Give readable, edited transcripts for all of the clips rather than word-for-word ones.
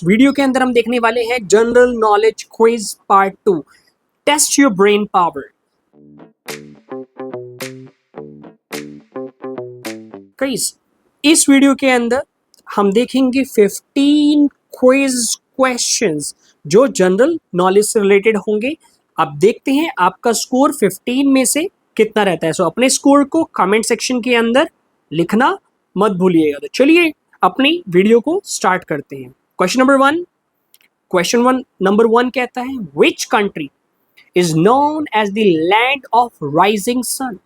Video के अंदर हम देखने वाले हैं general knowledge quiz part 2, test your brain power. Guys, इस वीडियो के अंदर हम देखेंगे 15 क्विज क्वेश्चंस जो जनरल नॉलेज से रिलेटेड होंगे। अब देखते हैं आपका स्कोर 15 में से कितना रहता है। सो अपने स्कोर को कमेंट सेक्शन के अंदर लिखना मत भूलिएगा। तो चलिए अपनी वीडियो को स्टार्ट करते हैं। क्वेश्चन नंबर वन कहता है, which country is known as the land of rising sun.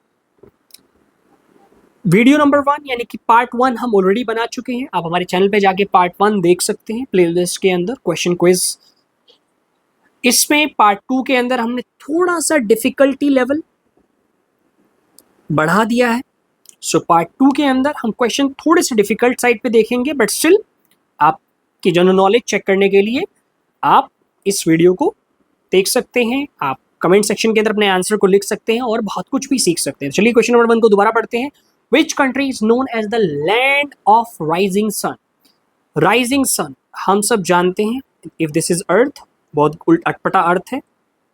Video number 1 यानी कि पार्ट 1 हम ऑलरेडी बना चुके हैं। आप हमारे चैनल पे जाके पार्ट 1 देख सकते हैं प्लेलिस्ट के अंदर क्वेश्चन क्विज। इसमें पार्ट 2 के अंदर हमने थोड़ा सा डिफिकल्टी लेवल बढ़ा दिया है। सो पार्ट 2 के अंदर हम क्वेश्चन थोड़े से डिफिकल्ट साइड पे देखेंगे, बट स्टिल आपकी जनरल नॉलेज चेक करने के लिए आप इस वीडियो को देख सकते हैं। आप कमेंट सेक्शन के अंदर अपने आंसर को लिख सकते हैं और बहुत कुछ भी सीख सकते हैं। चलिए क्वेश्चन नंबर 1 को दोबारा पढ़ते हैं। Which country is known as the land of rising sun. Rising sun हम सब जानते हैं, इफ दिस इज अर्थ, बहुत उल्ट अटपटा अर्थ है।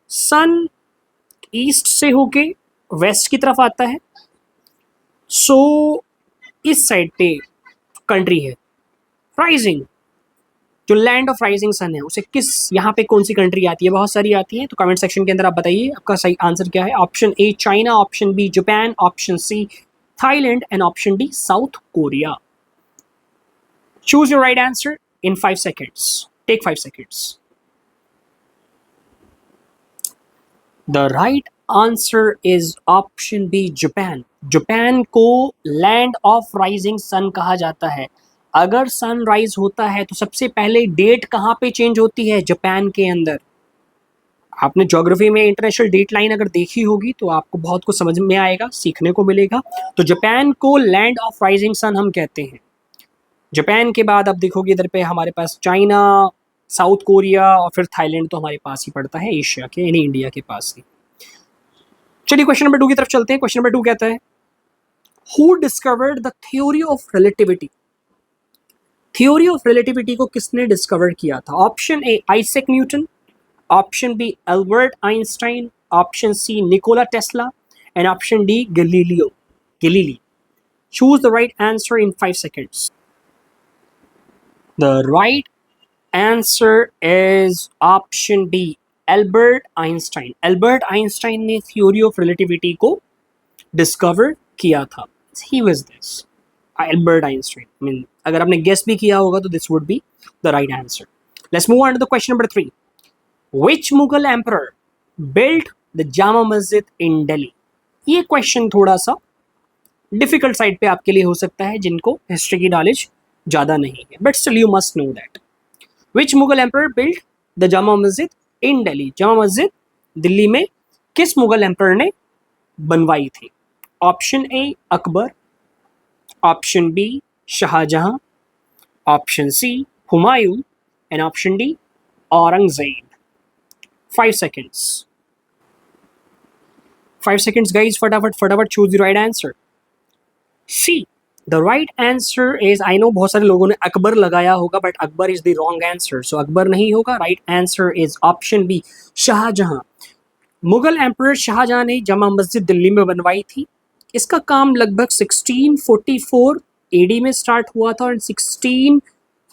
सन ईस्ट से होके वेस्ट की तरफ आता है। सो इस साइड पे कंट्री है राइजिंग। जो लैंड ऑफ राइजिंग सन है उसे किस, यहाँ पे कौन सी कंट्री आती है? बहुत सारी आती है। तो कमेंट सेक्शन के अंदर आप बताइए आपका सही आंसर क्या है। Option A China, option B Japan, option C Thailand and option D South Korea. Choose your right answer in 5 seconds. Take 5 seconds. The right answer is option B Japan. Japan को land of rising sun कहा जाता है। अगर sunrise होता है तो सबसे पहले डेट कहाँ पे चेंज होती है? जापान के अंदर। आपने ज्योग्राफी में इंटरनेशनल डेट लाइन अगर देखी होगी तो आपको बहुत कुछ समझ में आएगा, सीखने को मिलेगा। तो जापान को लैंड ऑफ राइजिंग सन हम कहते हैं। जापान के बाद आप देखोगे इधर पे हमारे पास चाइना, साउथ कोरिया और फिर थाईलैंड तो हमारे पास ही पड़ता है, एशिया के यानी इंडिया के पास ही। चलिए क्वेश्चन नंबर 2 की तरफ चलते हैं। क्वेश्चन नंबर 2 कहता है, who discovered the theory of relativity. Theory of relativity को किसने डिस्कवर किया था? Option A Isaac Newton, option B Albert Einstein, option C Nikola Tesla and option D Galilei. Choose the right answer in 5 seconds. The right answer is option B Albert Einstein. Albert Einstein ने theory of relativity को discover किया था। He was this Albert Einstein. अगर आपने guess भी किया होगा तो this would be the right answer. Let's move on to the question number 3. Which Mughal emperor built the Jama Masjid in Delhi? ये क्वेश्चन थोड़ा सा डिफिकल्ट साइड पे आपके लिए हो सकता है जिनको हिस्ट्री की नॉलेज ज़्यादा नहीं है, but still you must know that. Which Mughal emperor built the Jama Masjid in Delhi? Jama Masjid Delhi में किस मुगल एम्परर ने बनवाई थी? Option A Akbar, option B Shahjahan, option C Humayun and option D Aurangzeb. 5 seconds. 5 seconds guys, फटाफट choose the right answer. C. The right answer is, I know बहुत सारे लोगों ने अकबर लगाया होगा, but Akbar is the wrong answer. So Akbar नहीं होगा. Right answer is option B Shahjahan. Mughal emperor Shahjahan ने जामा मस्जिद दिल्ली में बनवाई थी। इसका काम लगभग 1644 AD में स्टार्ट हुआ था और 16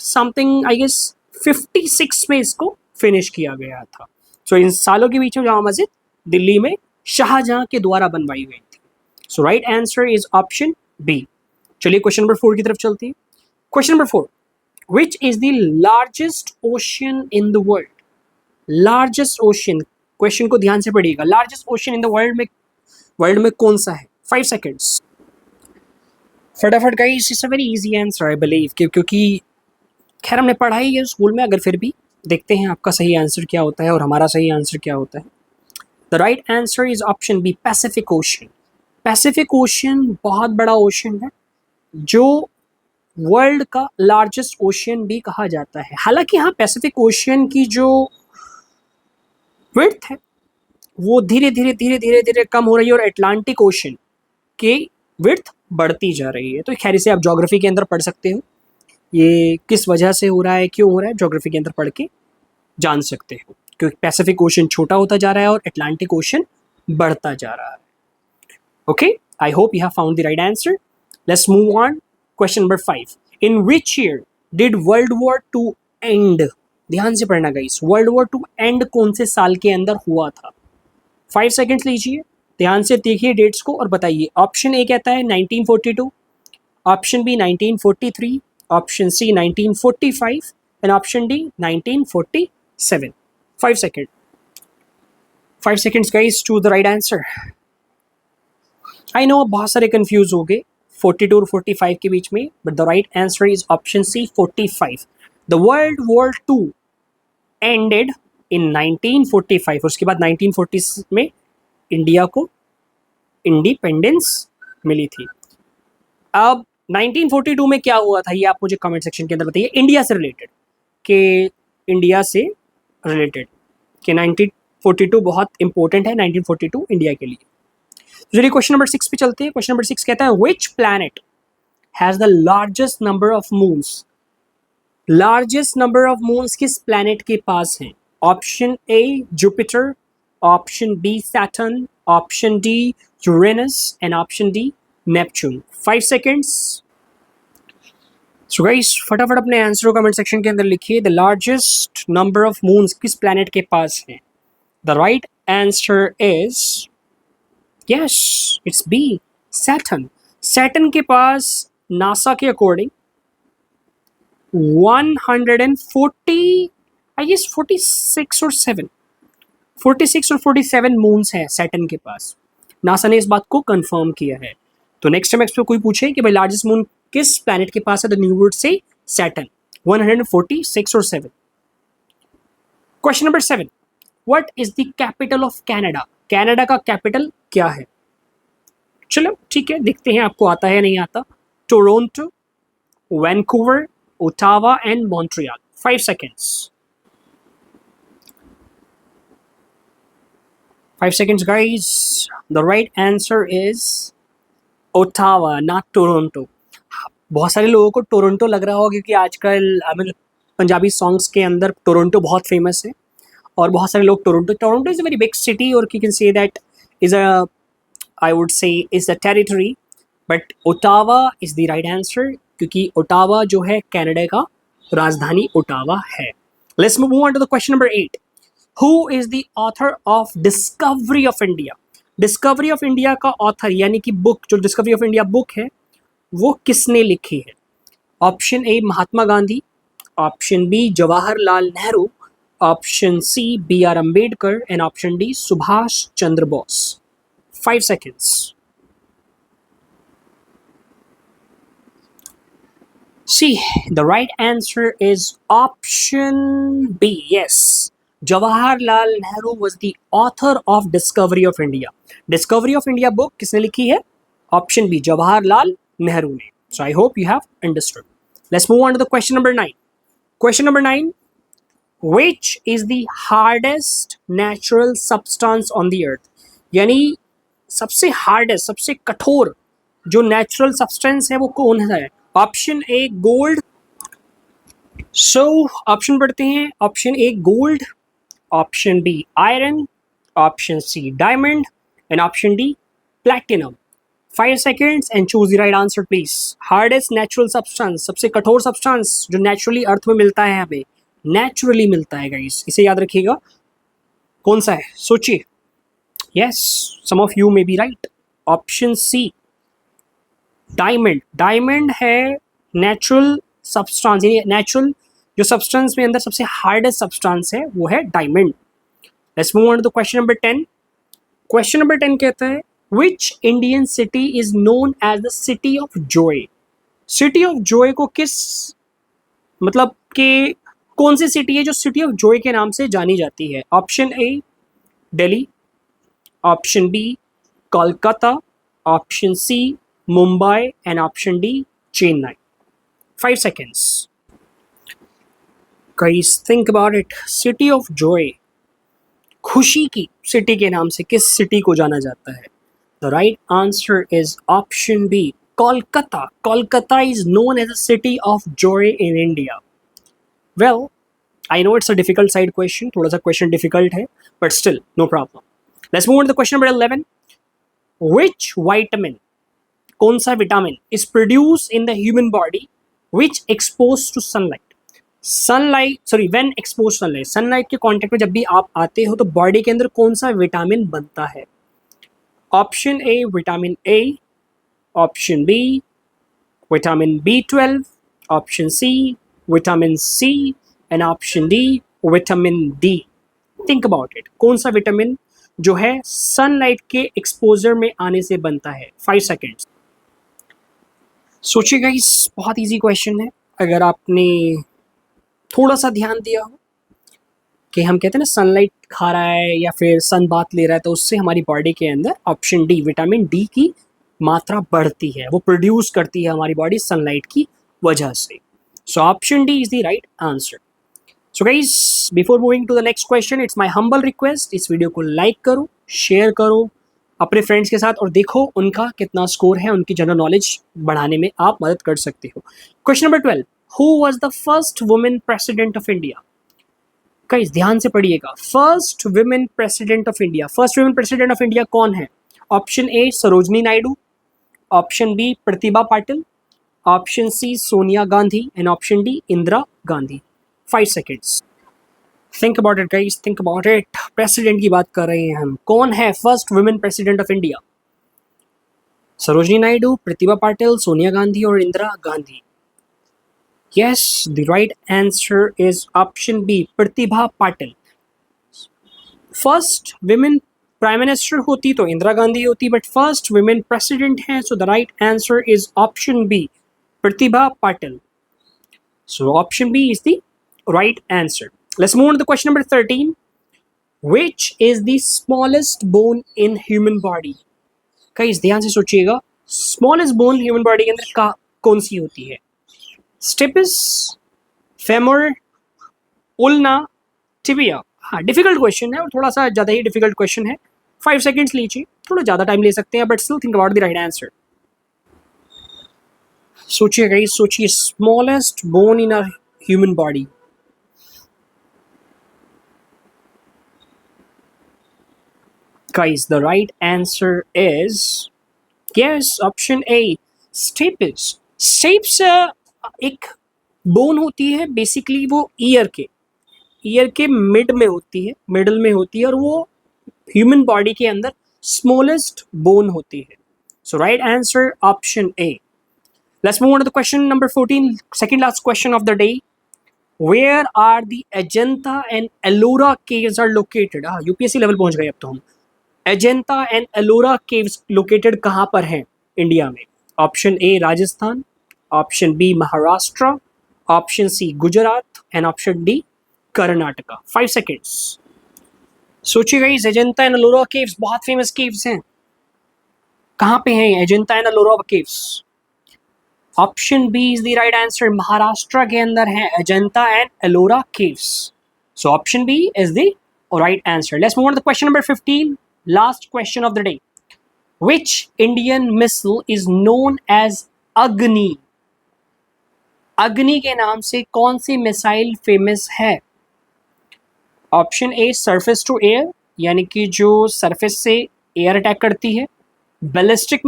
समथिंग आई गेस 56 में इसको फिनिश किया गया था। सो इन सालों के बीच में जामा मस्जिद दिल्ली में शाहजहां के द्वारा बनवाई गई थी। So right answer is option B. चलिए क्वेश्चन नंबर 4 की तरफ चलते हैं. Question number 4, which is the largest ocean in the world. Largest ocean, question को ध्यान से पढ़िएगा. Largest ocean in the world में कौन सा है? 5 seconds. फटाफट guys, it's a very easy answer I believe, क्योंकि खैर हमने पढ़ा ही है स्कूल में, अगर फिर भी देखते हैं आपका सही आंसर क्या होता है और हमारा सही आंसर क्या होता है. The right answer is option B Pacific Ocean. Pacific Ocean बहुत बड़ा ओशियन है जो वर्ल्ड का लार्जेस्ट ओशियन भी कहा जाता है. हालांकि हाँ, पैसिफिक ओशियन की जो विड्थ है वो धीरे धीरे कम हो रही है और अटलांटिक ओशियन की विड्थ बढ़ती जा रही है. तो खैर इसे आप ज्योग्राफी के अंदर पढ़ सकते हो. ये किस वजह से हो रहा है, क्यों हो रहा है, ज्योग्राफी के अंदर पढ़ के जान सकते हो, क्योंकि पैसिफिक ओशन छोटा होता जा रहा है और अटलांटिक ओशन बढ़ता जा रहा है. Okay, I hope you have found the right answer. Let's move on. Question number 5. In which year did world war two end? ध्यान से पढ़ना guys. World war two end कौन से साल के अंदर हुआ था? 5 सेकेंड्स लीजिए, ध्यान से देखिए डेट्स को और बताइए. ऑप्शन ए कहता है 1942, option B 1943, option C 1945 and option D 1947. 5 second. 5 seconds guys to the right answer. I know बहुत सारे कंफ्यूज हो गए 42 और 45 के बीच में, but the right answer is option C 45. The world war two ended in 1945. उसके बाद 1940 में इंडिया को इंडिपेंडेंस मिली थी. अब 1942 में क्या हुआ था ये आप मुझे कमेंट सेक्शन के अंदर बताइए, इंडिया से रिलेटेड, कि इंडिया से रिलेटेड कि 1942 बहुत इंपॉर्टेंट है 1942 इंडिया के लिए. चलिए क्वेश्चन नंबर 6 पे चलते हैं. क्वेश्चन नंबर 6 कहता है which planet has the largest number of moons? Largest number of moons किस प्लैनेट के पास हैं? Option A Jupiter, option B Saturn, option D Uranus and option D Neptune. 5 seconds. So guys फटाफट अपने answer को comment section के अंदर लिखिए. The largest number of moons किस प्लैनेट के पास है? The right answer is yes, it's B Saturn. Saturn के पास नासा के अकॉर्डिंग 140 आई गेस 46 और 7 46 और 47 मून्स है सैटर्न के पास. नासा ने इस बात को कंफर्म किया है. तो नेक्स्ट टाइम एक्सपो कोई पूछे कि भाई लार्जेस्ट मून किस प्लैनेट के पास है, तो न्यू वर्ड से सैटर्न. 146 और 7. Question number 7. What is the capital of Canada? Canada का कैपिटल क्या है? चलो ठीक है, देखते हैं आपको आता है या नहीं आता. Toronto, Vancouver, Ottawa and Montreal. 5 seconds. 5 seconds guys. The right answer is Ottawa, not Toronto. बहुत सारे लोगों को टोरंटो लग रहा होगा क्योंकि आजकल मतलब पंजाबी सॉन्ग्स के अंदर टोरंटो बहुत फेमस है और बहुत सारे लोग Toronto is a very big city और you can say that is a I would say is a territory, but Ottawa is the right answer क्योंकि ओटावा जो है कनाडा का राजधानी ओटावा है. Let's move on to the question number 8. Who is the author of Discovery of India? Discovery of India का author यानी कि book, जो डिस्कवरी ऑफ इंडिया बुक है वो किसने लिखी है? Option A Mahatma Gandhi, option B Jawaharlal Nehru, option C B R Ambedkar and option D Subhash Chandra Bose. 5 seconds. See, the right answer is option B. Yes, Jawaharlal Nehru was the author of Discovery of India. Discovery of India book किसने लिखी है? Option B, Jawaharlal Nehru ने. So I hope you have understood. Let's move on to the question number 9. Question number 9. Which is the hardest natural substance on the earth? यानी सबसे hardest, सबसे कठोर जो natural substance है वो कौन है? Option A gold. So option पढ़ते हैं. Option A gold, option B iron, option C diamond and option D platinum. 5 seconds and choose the right answer please. Hardest natural substance, सबसे कठोर सब्सटेंस जो naturally अर्थ में मिलता है, हमें नेचुरली मिलता है गाइस, इसे याद रखिएगा. कौन सा है सोचिए. Yes, some of you may be right. Option C, diamond. Diamond है natural substance, यानी natural जो substance में अंदर सबसे hardest substance है वो है diamond. Let's move on to the question number 10. Question number 10 कहता है which Indian city is known as the city of joy? City of joy को किस मतलब कि कौन सी सिटी है जो city of joy के नाम से जानी जाती है? Option A Delhi, option B Kolkata, option C Mumbai and option D Chennai. 5 seconds. Guys, think about it. City of joy, खुशी की सिटी के नाम से किस सिटी को जाना जाता है? The right answer is option B Kolkata. Kolkata is known as a city of joy in India. Well, I know it's a difficult side question. थोड़ा सा question difficult है, but still no problem. Let's move on to the question number 11. Which vitamin, कौन सा vitamin is produced in the human body which exposed to sunlight? When exposed to sunlight, sunlight के contact में जब भी आप आते हो तो बॉडी के अंदर कौन सा विटामिन बनता है? Option A vitamin A, option B vitamin B12, option C vitamin C and option D vitamin D. Think about it. कौन सा विटामिन जो है सनलाइट के एक्सपोजर में आने से बनता है? 5 सेकेंड्स. सोचिएगा, इस बहुत इजी क्वेश्चन है. अगर आपने थोड़ा सा ध्यान दिया हो कि हम कहते हैं ना सनलाइट खा रहा है या फिर सन बाथ ले रहा है, तो उससे हमारी बॉडी के अंदर ऑप्शन डी विटामिन डी की मात्रा बढ़ती है, वो प्रोड्यूस करती है हमारी बॉडी सनलाइट की वजह से. So option D is the right answer. So guys, before moving to the next question, it's my humble request, इस वीडियो को लाइक करो, शेयर करो अपने फ्रेंड्स के साथ और देखो उनका कितना स्कोर है. उनकी जनरल नॉलेज बढ़ाने में आप मदद कर सकते हो. Question number 12. Who was the first woman president of India? Guys ध्यान से पढ़िएगा. First women president of India. First women president of India कौन है? Option A Sarojini Naidu, option B Pratibha Patil, option C Sonia Gandhi and option D Indira Gandhi. 5 seconds. Think about it guys, think about it. President की बात कर रहे हैं हम. कौन है first women president of India? Sarojini Naidu, Pratibha Patil, Sonia Gandhi और Indira Gandhi. Yes, the right answer is option B, Pratibha Patil. First women prime minister होती तो इंदिरा गांधी होती, बट फर्स्ट विमेन प्रेसिडेंट है, so the right answer is option B, Pratibha Patil. So option B is the right answer. Let's move on to question number 13. Which is the smallest bone in human body? Guys ध्यान से सोचिएगा, smallest bone human body के अंदर कौन सी होती है? Stapes, femur, ulna, tibia. हाँ, डिफिकल्ट क्वेश्चन है और थोड़ा सा ज़्यादा ही डिफिकल्ट क्वेश्चन है. 5 सेकेंड्स लीजिए, थोड़ा ज़्यादा टाइम ले सकते हैं, but still think about the right answer. सोचिए गाइस, सोचिए. Smallest bone in a human body. Guys the right answer is yes, option A, stapes. Stapes एक बोन होती है, बेसिकली वो ईयर के मिडल में होती है और वो ह्यूमन बॉडी के अंदर स्मॉलेस्ट बोन होती है. So right answer option A. Let's move on to the question number 14, second last question of the day. Where are the Ajanta and Ellora caves are located? UPSC level पहुंच गए अब तो हम. Ajanta and Ellora caves located कहाँ पर हैं इंडिया में? Option A Rajasthan, option B Maharashtra, option C Gujarat and option D Karnataka. 5 seconds. सोचिएगा, इस अजंता एंड एलोरा केव्स बहुत फेमस केव्स हैं. कहाँ पे हैं Ajanta and Ellora caves? Option B is the right answer. Maharashtra के अंदर है Ajanta and Ellora caves. So option B is the right answer. Let's move on to the question number 15, last question of the day. Which Indian missile is known as Agni? अग्नि के नाम से कौन सी missile famous है? Option A surface to air, यानी कि जो सरफेस से एयर अटैक करती है. बैलिस्टिक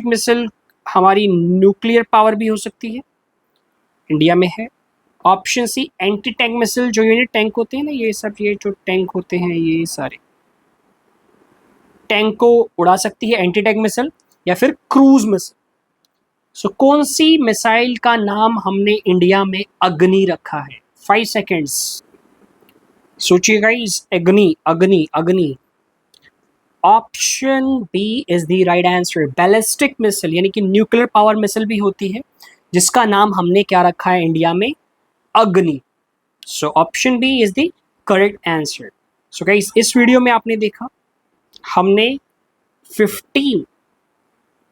मिसाइल हमारी न्यूक्लियर पावर भी हो सकती है, इंडिया में है. Option C anti tank missile, जो यूनिट टैंक होते हैं ना, ये जो टैंक होते हैं ये सारे टैंक को उड़ा सकती है एंटी टैंक मिसाइल, या फिर क्रूज मिसाइल. सो कौन सी मिसाइल का नाम हमने इंडिया में अग्नि रखा है? 5 सेकेंड्स. सोचिए guys. Agni. Option B is the right answer. Ballistic missile, यानी कि न्यूक्लियर पावर मिसाइल भी होती है, जिसका नाम हमने क्या रखा है इंडिया में? Agni. So option B is the correct answer. So guys, इस वीडियो में आपने देखा हमने 15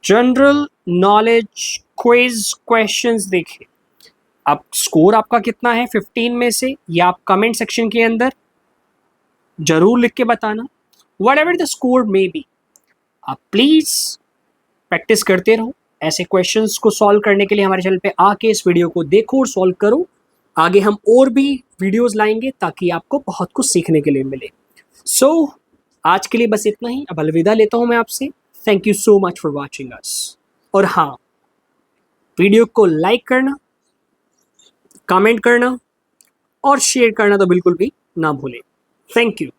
जनरल नॉलेज क्विज क्वेश्चंस देखे. अब स्कोर आपका कितना है 15 में से, ये आप कमेंट सेक्शन के अंदर जरूर लिख के बताना. Whatever the score may be, आप प्लीज प्रैक्टिस करते रहो, ऐसे क्वेश्चंस को सॉल्व करने के लिए हमारे चैनल पे आके इस वीडियो को देखो और सॉल्व करो। आगे हम और भी वीडियोस लाएंगे ताकि आपको बहुत कुछ सीखने के लिए मिले। सो आज के लिए बस इतना ही, अब अलविदा लेता हूँ मैं आपसे। Thank you so much for watching us. और हाँ, वीडियो को लाइक करना, कमेंट करना और शेयर करना तो बिल्कुल भी ना भूलें। Thank you.